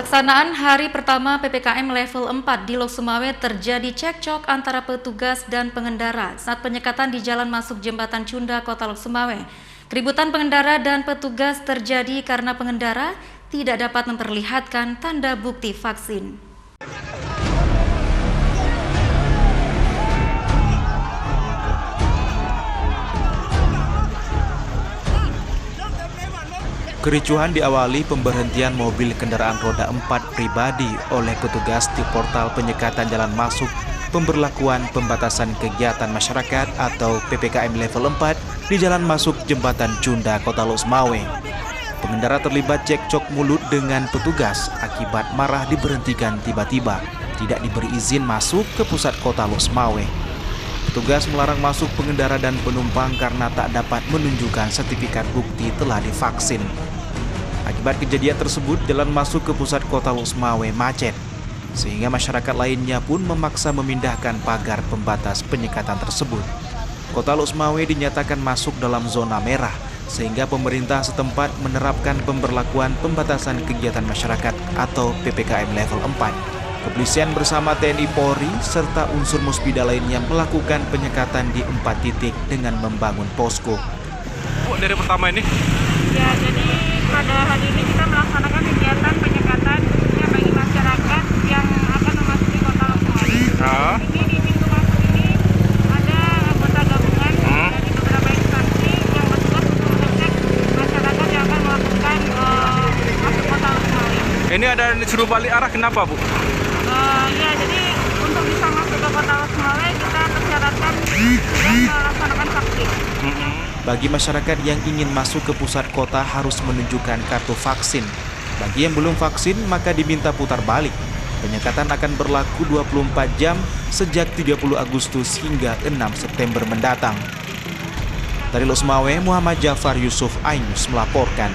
Pelaksanaan hari pertama PPKM level 4 di Lok Sumawe terjadi cekcok antara petugas dan pengendara saat penyekatan di jalan masuk Jembatan Cunda, Kota Lok Sumawe. Keributan pengendara dan petugas terjadi karena pengendara tidak dapat memperlihatkan tanda bukti vaksin. Kericuhan diawali pemberhentian mobil kendaraan roda 4 pribadi oleh petugas di portal penyekatan jalan masuk pemberlakuan pembatasan kegiatan masyarakat atau PPKM level 4 di jalan masuk Jembatan Cunda, Kota Lok Sumawe. Pengendara terlibat cekcok mulut dengan petugas akibat marah diberhentikan tiba-tiba, tidak diberi izin masuk ke pusat Kota Lok Sumawe. Petugas melarang masuk pengendara dan penumpang karena tak dapat menunjukkan sertifikat bukti telah divaksin. Akibat kejadian tersebut, jalan masuk ke pusat Kota Lok Sumawe macet, sehingga masyarakat lainnya pun memaksa memindahkan pagar pembatas penyekatan tersebut. Kota Lok Sumawe dinyatakan masuk dalam zona merah, sehingga pemerintah setempat menerapkan pemberlakuan pembatasan kegiatan masyarakat atau PPKM level 4. Kepolisian bersama TNI Polri serta unsur Musbida lainnya melakukan penyekatan di 4 titik dengan membangun posko. Bu, dari pertama ini? Ya, jadi pada hari ini kita melaksanakan kegiatan penyekatan khususnya bagi masyarakat yang akan memasuki Kota Lok Sumawe. Ini di pintu masuk ini ada anggota gabungan dari beberapa instansi yang bertugas untuk mengecek masyarakat yang akan melakukan masuk Kota Lok Sumawe. Ini ada disuruh balik arah, kenapa Bu? Ya, jadi untuk bisa masuk ke Kota Lok Sumawe kita persyaratkan sudah melaksanakan vaksin. Bagi masyarakat yang ingin masuk ke pusat kota harus menunjukkan kartu vaksin. Bagi yang belum vaksin maka diminta putar balik. Penyekatan akan berlaku 24 jam sejak 30 Agustus hingga 6 September mendatang. Dari Lok Sumawe, Muhammad Jafar Yusuf, iNews melaporkan.